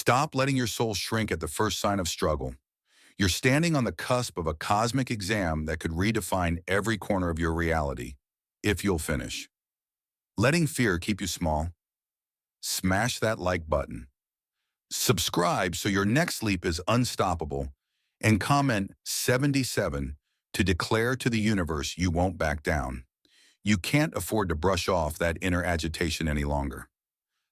Stop letting your soul shrink at the first sign of struggle. You're standing on the cusp of a cosmic exam that could redefine every corner of your reality, if you'll finish. Letting fear keep you small? Smash that like button. Subscribe so your next leap is unstoppable, and comment 77 to declare to the universe you won't back down. You can't afford to brush off that inner agitation any longer.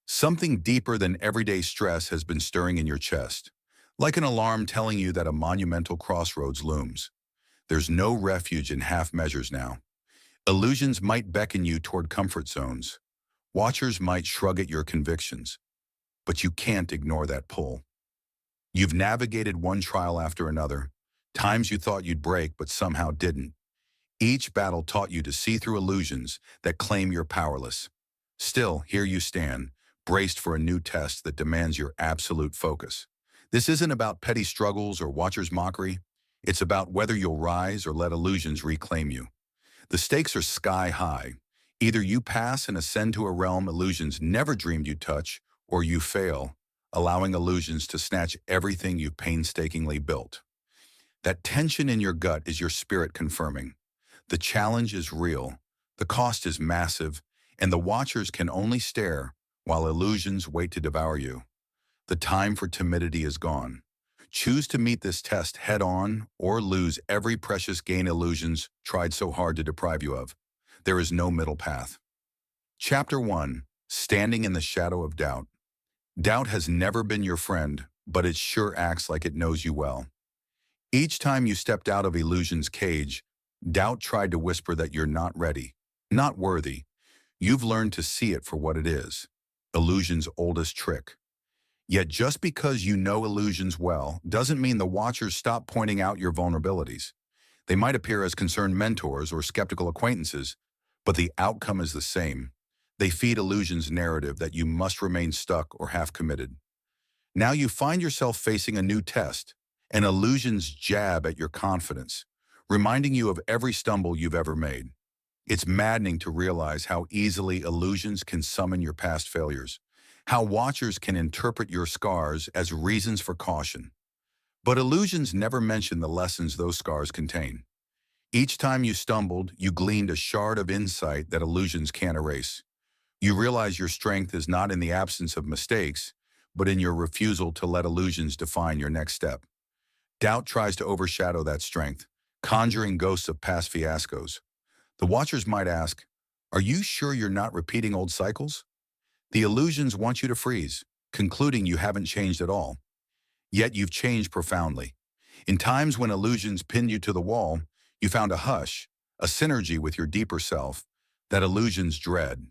Something deeper than everyday stress has been stirring in your chest, like an alarm telling you that a monumental crossroads looms. There's no refuge in half measures now. Illusions might beckon you toward comfort zones. Watchers might shrug at your convictions, but you can't ignore that pull. You've navigated one trial after another, times you thought you'd break but somehow didn't. Each battle taught you to see through illusions that claim you're powerless. Still, here you stand, braced for a new test that demands your absolute focus. This isn't about petty struggles or watchers' mockery. It's about whether you'll rise or let illusions reclaim you. The stakes are sky high. Either you pass and ascend to a realm illusions never dreamed you'd touch, or you fail, allowing illusions to snatch everything you've painstakingly built. That tension in your gut is your spirit confirming. The challenge is real, the cost is massive, and the watchers can only stare while illusions wait to devour you. The time for timidity is gone. Choose to meet this test head-on or lose every precious gain illusions tried so hard to deprive you of. There is no middle path. Chapter 1. Standing in the Shadow of Doubt. Doubt has never been your friend, but it sure acts like it knows you well. Each time you stepped out of illusion's cage, doubt tried to whisper that you're not ready, not worthy. You've learned to see it for what it is, illusion's oldest trick. Yet just because you know illusions well doesn't mean the watchers stop pointing out your vulnerabilities. They might appear as concerned mentors or skeptical acquaintances, but the outcome is the same. They feed illusion's narrative that you must remain stuck or half-committed. Now you find yourself facing a new test, an illusion's jab at your confidence, reminding you of every stumble you've ever made. It's maddening to realize how easily illusions can summon your past failures, how watchers can interpret your scars as reasons for caution. But illusions never mention the lessons those scars contain. Each time you stumbled, you gleaned a shard of insight that illusions can't erase. You realize your strength is not in the absence of mistakes, but in your refusal to let illusions define your next step. Doubt tries to overshadow that strength, conjuring ghosts of past fiascos. The watchers might ask, "Are you sure you're not repeating old cycles?" The illusions want you to freeze, concluding you haven't changed at all. Yet you've changed profoundly. In times when illusions pinned you to the wall, you found a hush, a synergy with your deeper self that illusions dread.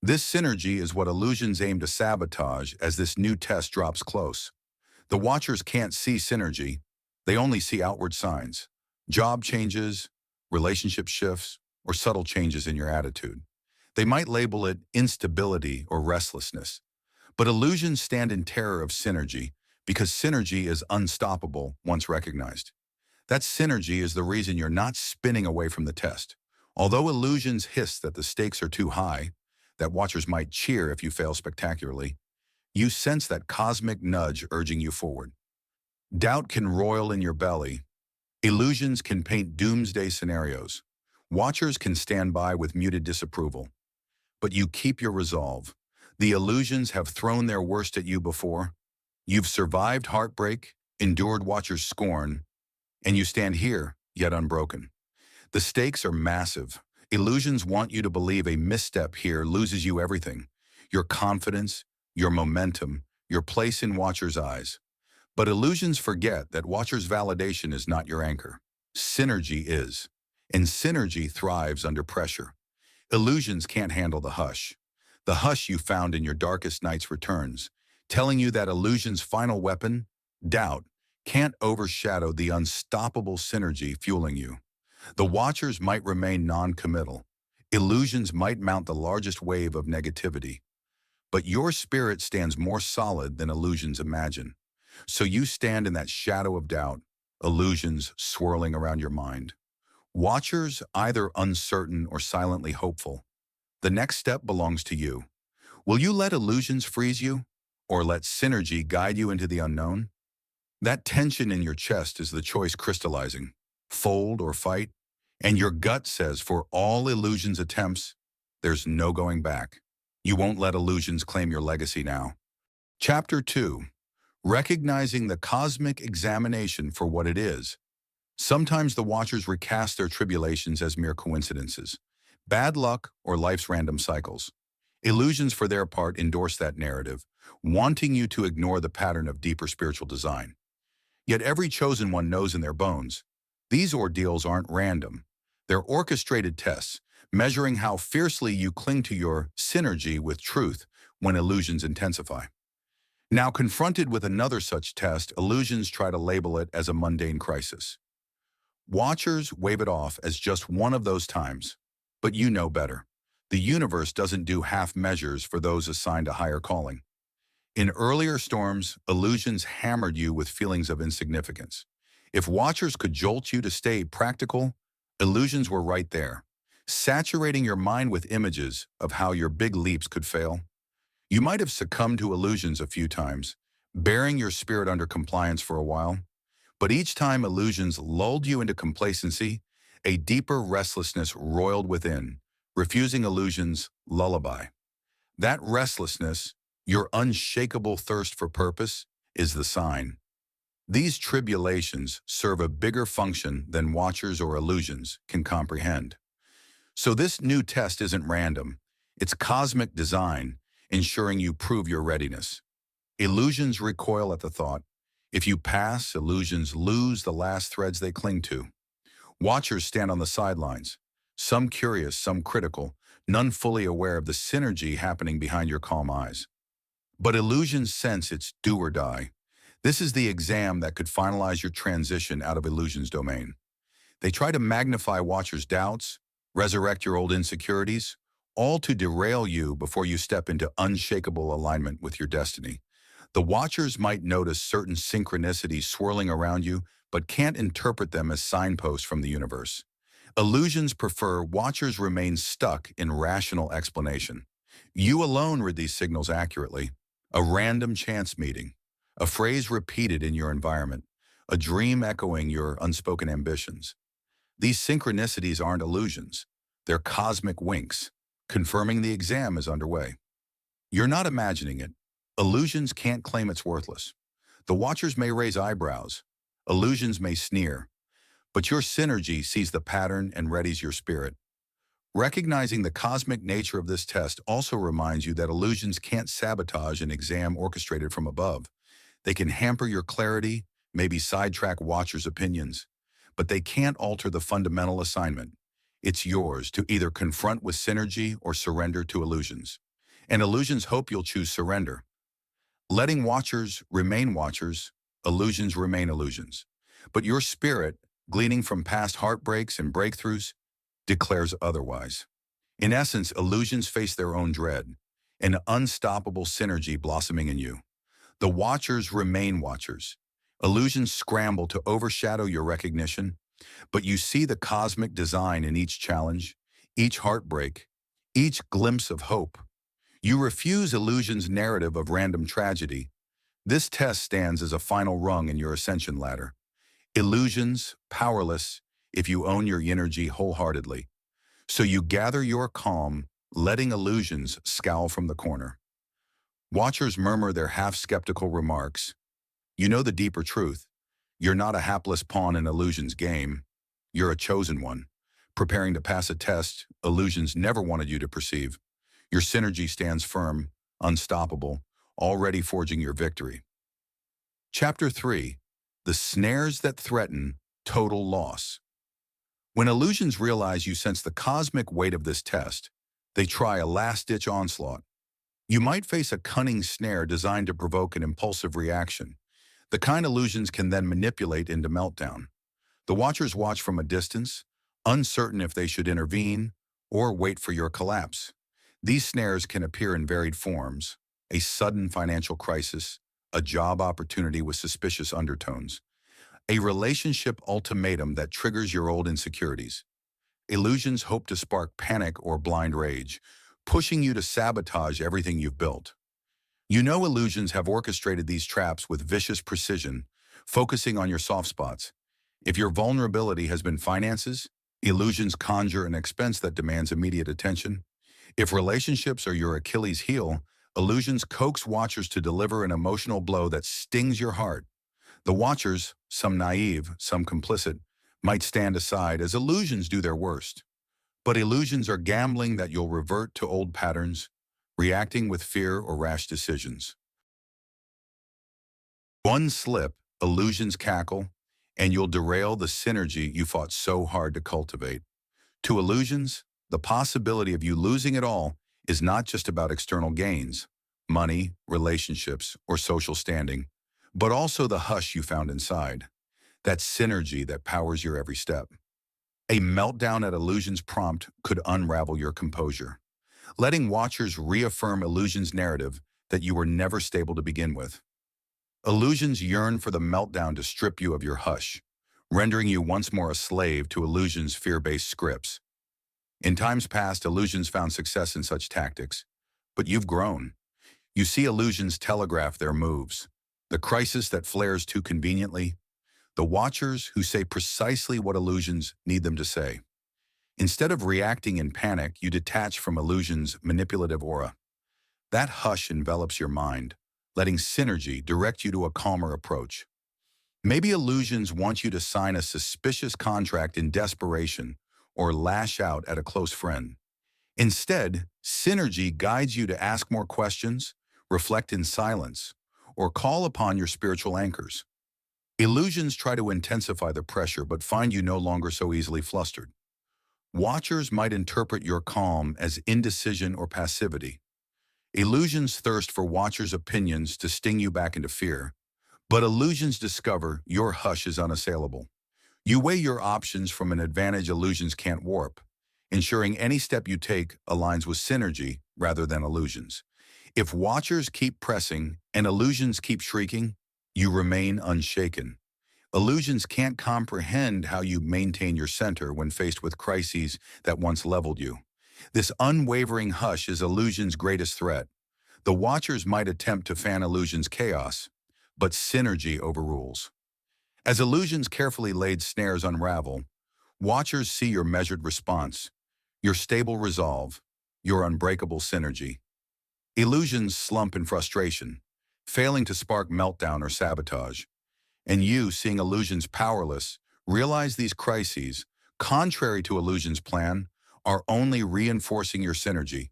This synergy is what illusions aim to sabotage as this new test drops close. The watchers can't see synergy, they only see outward signs. Job changes, relationship shifts, or subtle changes in your attitude. They might label it instability or restlessness. But illusions stand in terror of synergy because synergy is unstoppable once recognized. That synergy is the reason you're not spinning away from the test. Although illusions hiss that the stakes are too high, that watchers might cheer if you fail spectacularly, you sense that cosmic nudge urging you forward. Doubt can roil in your belly. Illusions can paint doomsday scenarios. Watchers can stand by with muted disapproval. But you keep your resolve. The illusions have thrown their worst at you before. You've survived heartbreak, endured watchers' scorn, and you stand here, yet unbroken. The stakes are massive. Illusions want you to believe a misstep here loses you everything. Your confidence, your momentum, your place in watchers' eyes. But illusions forget that watchers' validation is not your anchor. Synergy is. And synergy thrives under pressure. Illusions can't handle the hush. The hush you found in your darkest nights returns, telling you that illusion's final weapon, doubt, can't overshadow the unstoppable synergy fueling you. The watchers might remain non-committal. Illusions might mount the largest wave of negativity. But your spirit stands more solid than illusions imagine. So you stand in that shadow of doubt, illusions swirling around your mind. Watchers either uncertain or silently hopeful. The next step belongs to you. Will you let illusions freeze you? or let synergy guide you into the unknown? That tension in your chest is the choice crystallizing. Fold or fight? And your gut says for all illusions attempts, there's no going back. You won't let illusions claim your legacy now. Chapter 2. Recognizing the cosmic examination for what it is. Sometimes the watchers recast their tribulations as mere coincidences, bad luck, or life's random cycles. Illusions, for their part, endorse that narrative, wanting you to ignore the pattern of deeper spiritual design. Yet every chosen one knows in their bones, these ordeals aren't random. They're orchestrated tests, measuring how fiercely you cling to your synergy with truth when illusions intensify. Now, confronted with another such test, illusions try to label it as a mundane crisis. Watchers wave it off as just one of those times. But you know better. The universe doesn't do half measures for those assigned a higher calling. In earlier storms, illusions hammered you with feelings of insignificance. If watchers could jolt you to stay practical, illusions were right there, saturating your mind with images of how your big leaps could fail. You might have succumbed to illusions a few times, bearing your spirit under compliance for a while. But each time illusions lulled you into complacency, a deeper restlessness roiled within, refusing illusions' lullaby. That restlessness, your unshakable thirst for purpose, is the sign. These tribulations serve a bigger function than watchers or illusions can comprehend. So this new test isn't random. It's cosmic design, ensuring you prove your readiness. Illusions recoil at the thought. If you pass, illusions lose the last threads they cling to. Watchers stand on the sidelines, some curious, some critical, none fully aware of the synergy happening behind your calm eyes. But illusions sense it's do or die. This is the exam that could finalize your transition out of illusion's domain. They try to magnify watchers' doubts, resurrect your old insecurities, all to derail you before you step into unshakable alignment with your destiny. The watchers might notice certain synchronicities swirling around you, but can't interpret them as signposts from the universe. Illusions prefer, watchers remain stuck in rational explanation. You alone read these signals accurately. A random chance meeting, a phrase repeated in your environment, a dream echoing your unspoken ambitions. These synchronicities aren't illusions. They're cosmic winks, confirming the exam is underway. You're not imagining it. Illusions can't claim it's worthless. The watchers may raise eyebrows. Illusions may sneer. But your synergy sees the pattern and readies your spirit. Recognizing the cosmic nature of this test also reminds you that illusions can't sabotage an exam orchestrated from above. They can hamper your clarity, maybe sidetrack watchers' opinions, but they can't alter the fundamental assignment. It's yours to either confront with synergy or surrender to illusions. And illusions hope you'll choose surrender. Letting watchers remain watchers, illusions remain illusions. But your spirit, gleaning from past heartbreaks and breakthroughs, declares otherwise. In essence, illusions face their own dread, an unstoppable synergy blossoming in you. The watchers remain watchers. Illusions scramble to overshadow your recognition, but you see the cosmic design in each challenge, each heartbreak, each glimpse of hope. You refuse illusion's narrative of random tragedy. This test stands as a final rung in your ascension ladder. Illusions, powerless, if you own your energy wholeheartedly. So you gather your calm, letting illusions scowl from the corner. Watchers murmur their half-skeptical remarks. You know the deeper truth. You're not a hapless pawn in illusion's game. You're a chosen one, preparing to pass a test illusions never wanted you to perceive. Your synergy stands firm, unstoppable, already forging your victory. Chapter 3. The snares that threaten total loss. When illusions realize you sense the cosmic weight of this test, they try a last-ditch onslaught. You might face a cunning snare designed to provoke an impulsive reaction, the kind illusions can then manipulate into meltdown. The watchers watch from a distance, uncertain if they should intervene or wait for your collapse. These snares can appear in varied forms: a sudden financial crisis, a job opportunity with suspicious undertones, a relationship ultimatum that triggers your old insecurities. Illusions hope to spark panic or blind rage, pushing you to sabotage everything you've built. You know illusions have orchestrated these traps with vicious precision, focusing on your soft spots. If your vulnerability has been finances, illusions conjure an expense that demands immediate attention. If relationships are your Achilles heel, illusions coax watchers to deliver an emotional blow that stings your heart. The watchers, some naive, some complicit, might stand aside as illusions do their worst. But illusions are gambling that you'll revert to old patterns, reacting with fear or rash decisions. One slip, illusions cackle, and you'll derail the synergy you fought so hard to cultivate. To illusions, the possibility of you losing it all is not just about external gains, money, relationships, or social standing, but also the hush you found inside, that synergy that powers your every step. A meltdown at illusions prompt could unravel your composure, letting watchers reaffirm illusions' narrative that you were never stable to begin with. Illusions yearn for the meltdown to strip you of your hush, rendering you once more a slave to illusions' fear-based scripts. In times past, illusions found success in such tactics, but you've grown. You see illusions telegraph their moves, the crisis that flares too conveniently, the watchers who say precisely what illusions need them to say. Instead of reacting in panic, you detach from illusions' manipulative aura. That hush envelops your mind, letting synergy direct you to a calmer approach. Maybe illusions want you to sign a suspicious contract in desperation or lash out at a close friend. Instead, synergy guides you to ask more questions, reflect in silence, or call upon your spiritual anchors. Illusions try to intensify the pressure but find you no longer so easily flustered. Watchers might interpret your calm as indecision or passivity. Illusions thirst for watchers' opinions to sting you back into fear, but illusions discover your hush is unassailable. You weigh your options from an advantage illusions can't warp, ensuring any step you take aligns with synergy rather than illusions. If watchers keep pressing and illusions keep shrieking, you remain unshaken. Illusions can't comprehend how you maintain your center when faced with crises that once leveled you. This unwavering hush is illusion's greatest threat. The watchers might attempt to fan illusion's chaos, but synergy overrules. As illusion's carefully laid snares unravel, watchers see your measured response, your stable resolve, your unbreakable synergy. Illusions slump in frustration, failing to spark meltdown or sabotage. And you, seeing illusions powerless, realize these crises, contrary to illusion's plan, are only reinforcing your synergy.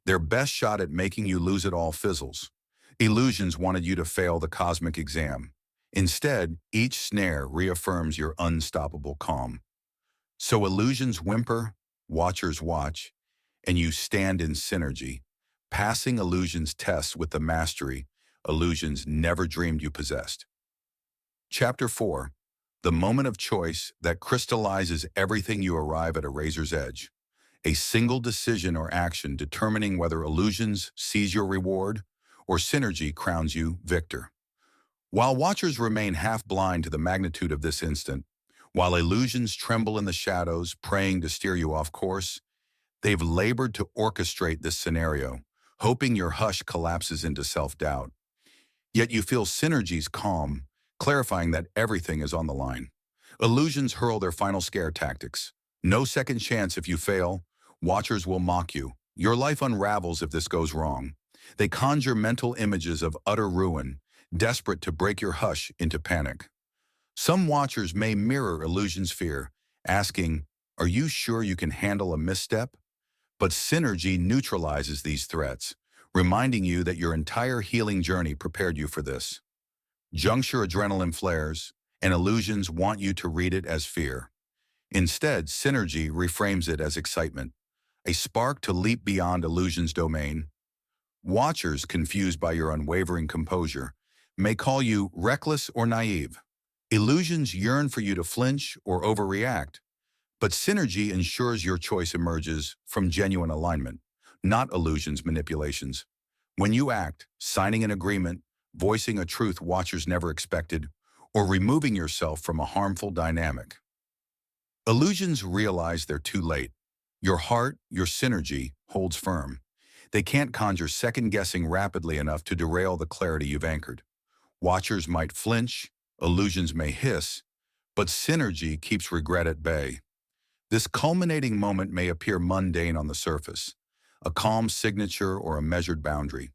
Their best shot at making you lose it all fizzles. Illusions wanted you to fail the cosmic exam. Instead, each snare reaffirms your unstoppable calm. So illusions whimper, watchers watch, and you stand in synergy, passing illusions' tests with the mastery illusions never dreamed you possessed. Chapter 4. The moment of choice that crystallizes everything. You arrive at a razor's edge. A single decision or action determining whether illusions seize your reward or synergy crowns you victor. While watchers remain half blind to the magnitude of this instant, while illusions tremble in the shadows, praying to steer you off course, they've labored to orchestrate this scenario, hoping your hush collapses into self-doubt. Yet you feel synergy's calm, clarifying that everything is on the line. Illusions hurl their final scare tactics. No second chance if you fail. Watchers will mock you. Your life unravels if this goes wrong. They conjure mental images of utter ruin, desperate to break your hush into panic. Some watchers may mirror illusion's fear, asking, "Are you sure you can handle a misstep?" But synergy neutralizes these threats, reminding you that your entire healing journey prepared you for this. Juncture adrenaline flares, and illusions want you to read it as fear. Instead, synergy reframes it as excitement, a spark to leap beyond illusion's domain. Watchers, confused by your unwavering composure, may call you reckless or naive. Illusions yearn for you to flinch or overreact, but synergy ensures your choice emerges from genuine alignment, not illusions' manipulations. When you act, signing an agreement, voicing a truth watchers never expected, or removing yourself from a harmful dynamic, illusions realize they're too late. Your heart, your synergy, holds firm. They can't conjure second-guessing rapidly enough to derail the clarity you've anchored. Watchers might flinch, illusions may hiss, but synergy keeps regret at bay. This culminating moment may appear mundane on the surface, a calm signature or a measured boundary.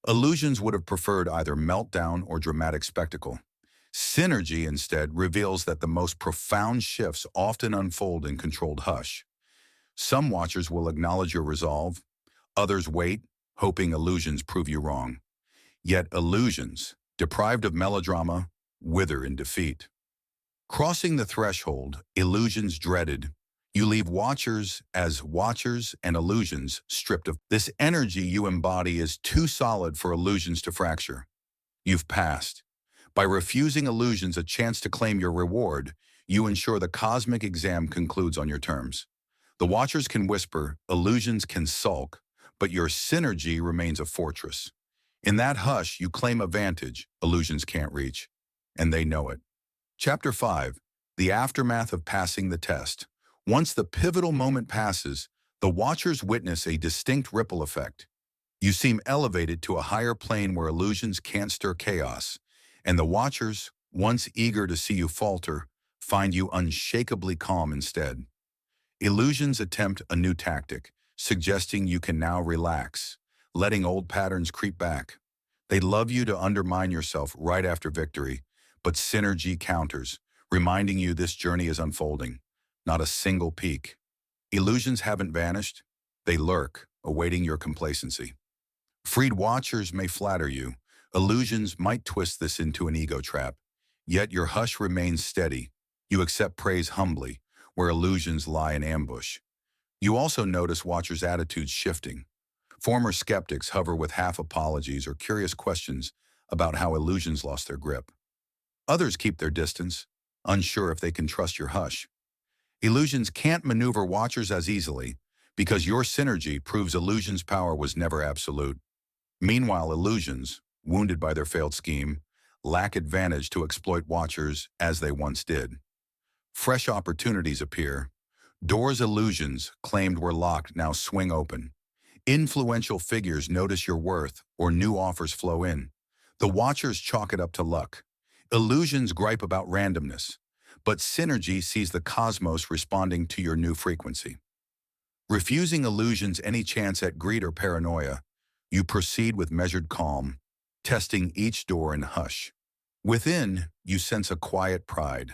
Illusions would have preferred either meltdown or dramatic spectacle. Synergy, instead, reveals that the most profound shifts often unfold in controlled hush. Some watchers will acknowledge your resolve, others wait, hoping illusions prove you wrong. Yet illusions, deprived of melodrama, wither in defeat. Crossing the threshold, illusions dreaded, you leave watchers as watchers and illusions stripped of. This energy you embody is too solid for illusions to fracture. You've passed. By refusing illusions a chance to claim your reward, you ensure the cosmic exam concludes on your terms. The watchers can whisper, illusions can sulk, but your synergy remains a fortress. In that hush, you claim a vantage illusions can't reach, and they know it. Chapter 5. The Aftermath of Passing the Test. Once the pivotal moment passes, the watchers witness a distinct ripple effect. You seem elevated to a higher plane where illusions can't stir chaos, and the watchers, once eager to see you falter, find you unshakably calm instead. Illusions attempt a new tactic, suggesting you can now relax, letting old patterns creep back. They love you to undermine yourself right after victory, but synergy counters, reminding you this journey is unfolding, not a single peak. Illusions haven't vanished, they lurk, awaiting your complacency. Freed watchers may flatter you, illusions might twist this into an ego trap, yet your hush remains steady. You accept praise humbly, where illusions lie in ambush. You also notice watchers' attitudes shifting. Former skeptics hover with half apologies or curious questions about how illusions lost their grip. Others keep their distance, unsure if they can trust your hush. Illusions can't maneuver watchers as easily because your synergy proves illusions' power was never absolute. Meanwhile, illusions, wounded by their failed scheme, lack advantage to exploit watchers as they once did. Fresh opportunities appear. Doors illusions claimed were locked now swing open. Influential figures notice your worth or new offers flow in. The watchers chalk it up to luck. Illusions gripe about randomness, but synergy sees the cosmos responding to your new frequency. Refusing illusions any chance at greed or paranoia, you proceed with measured calm, testing each door in hush. Within, you sense a quiet pride.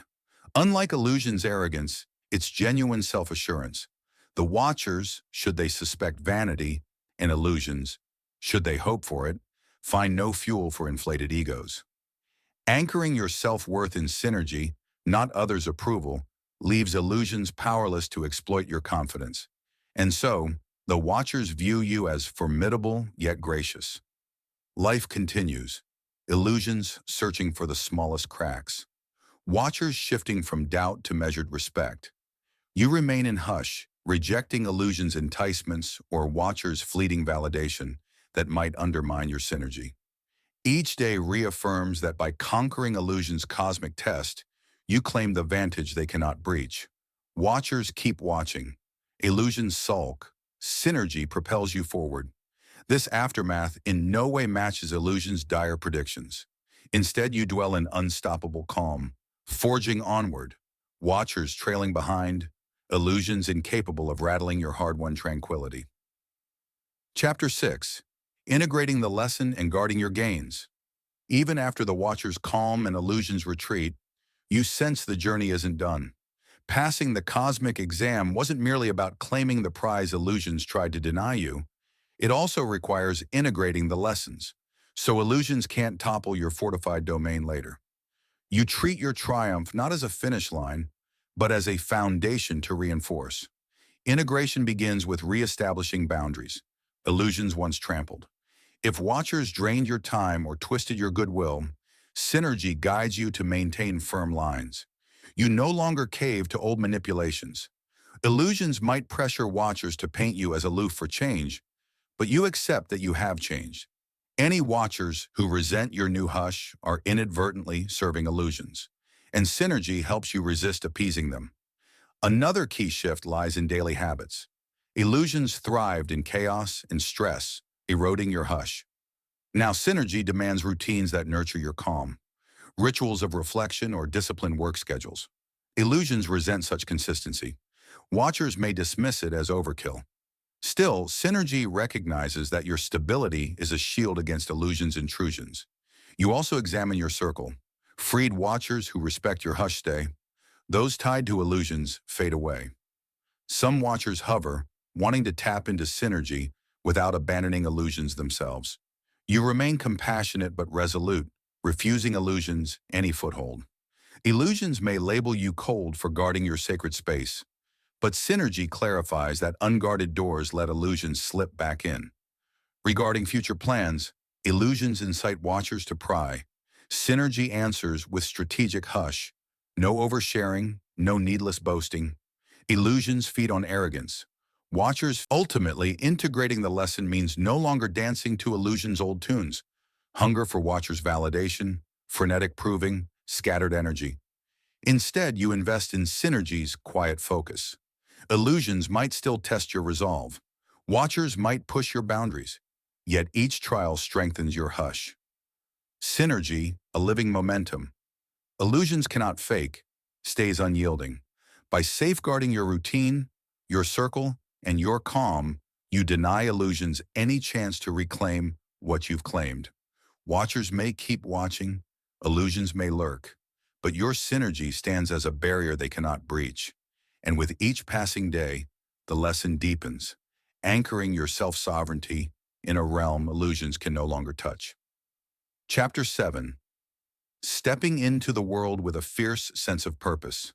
Unlike illusions' arrogance, it's genuine self-assurance. The watchers, should they suspect vanity, and illusions, should they hope for it, find no fuel for inflated egos. Anchoring your self-worth in synergy, not others' approval, leaves illusions powerless to exploit your confidence. And so, the watchers view you as formidable yet gracious. Life continues, illusions searching for the smallest cracks. Watchers shifting from doubt to measured respect. You remain in hush, rejecting illusions' enticements or watchers' fleeting validation that might undermine your synergy. Each day reaffirms that by conquering illusions' cosmic test, you claim the vantage they cannot breach. Watchers keep watching. Illusions sulk. Synergy propels you forward. This aftermath in no way matches illusions' dire predictions. Instead, you dwell in unstoppable calm, forging onward. Watchers trailing behind, illusions incapable of rattling your hard-won tranquility. Chapter 6. Integrating the lesson and guarding your gains. Even after the watchers calm and illusions retreat, you sense the journey isn't done. Passing the cosmic exam wasn't merely about claiming the prize illusions tried to deny you. It also requires integrating the lessons, so illusions can't topple your fortified domain later. You treat your triumph not as a finish line, but as a foundation to reinforce. Integration begins with reestablishing boundaries, illusions once trampled. If watchers drained your time or twisted your goodwill, synergy guides you to maintain firm lines. You no longer cave to old manipulations. Illusions might pressure watchers to paint you as aloof for change, but you accept that you have changed. Any watchers who resent your new hush are inadvertently serving illusions, and synergy helps you resist appeasing them. Another key shift lies in daily habits. Illusions thrived in chaos and stress, eroding your hush. Now synergy demands routines that nurture your calm, rituals of reflection or disciplined work schedules. Illusions resent such consistency. Watchers may dismiss it as overkill. Still, synergy recognizes that your stability is a shield against illusions' intrusions. You also examine your circle. Freed watchers who respect your hush stay. Those tied to illusions fade away. Some watchers hover, wanting to tap into synergy without abandoning illusions themselves. You remain compassionate but resolute, refusing illusions any foothold. Illusions may label you cold for guarding your sacred space, but synergy clarifies that unguarded doors let illusions slip back in. Regarding future plans, illusions incite watchers to pry. Synergy answers with strategic hush. No oversharing, no needless boasting. Illusions feed on arrogance. Watchers ultimately integrating the lesson means no longer dancing to illusions' old tunes. Hunger for watchers' validation, frenetic proving, scattered energy. Instead, you invest in synergy's quiet focus. Illusions might still test your resolve. Watchers might push your boundaries. Yet each trial strengthens your hush. Synergy, a living momentum. Illusions cannot fake, stays unyielding. By safeguarding your routine, your circle, and your calm, you deny illusions any chance to reclaim what you've claimed. Watchers may keep watching, illusions may lurk, but your synergy stands as a barrier they cannot breach. And with each passing day, the lesson deepens, anchoring your self-sovereignty in a realm illusions can no longer touch. Chapter 7. Stepping into the world with a fierce sense of purpose.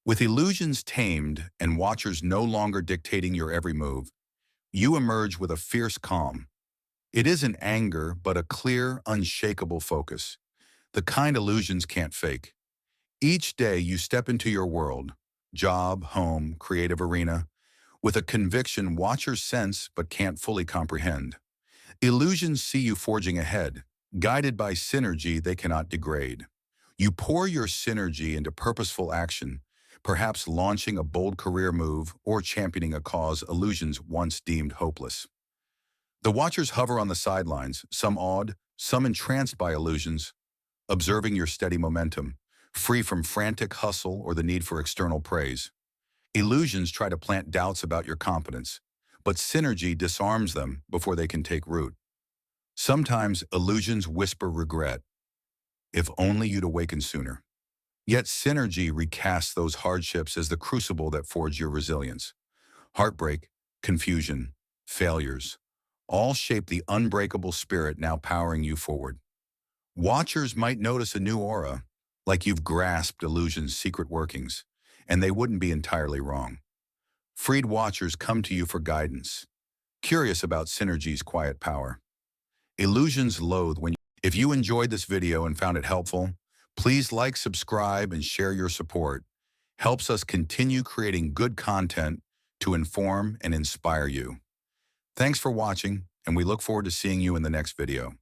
With illusions tamed and watchers no longer dictating your every move, you emerge with a fierce calm. It isn't anger, but a clear, unshakable focus, the kind illusions can't fake. Each day you step into your world, job, home, creative arena, with a conviction watchers sense but can't fully comprehend. Illusions see you forging ahead, guided by synergy they cannot degrade. You pour your synergy into purposeful action, perhaps launching a bold career move or championing a cause illusions once deemed hopeless. The watchers hover on the sidelines, some awed, some entranced by illusions, observing your steady momentum, free from frantic hustle or the need for external praise. Illusions try to plant doubts about your competence, but synergy disarms them before they can take root. Sometimes illusions whisper regret, if only you'd awakened sooner. Yet synergy recasts those hardships as the crucible that forged your resilience. Heartbreak, confusion, failures, all shape the unbreakable spirit now powering you forward. Watchers might notice a new aura, like you've grasped illusion's secret workings, and they wouldn't be entirely wrong. Freed watchers come to you for guidance, curious about synergy's quiet power. Illusions loathe when you... If you enjoyed this video and found it helpful, please like, subscribe, and share your support. Helps us continue creating good content to inform and inspire you. Thanks for watching, and we look forward to seeing you in the next video.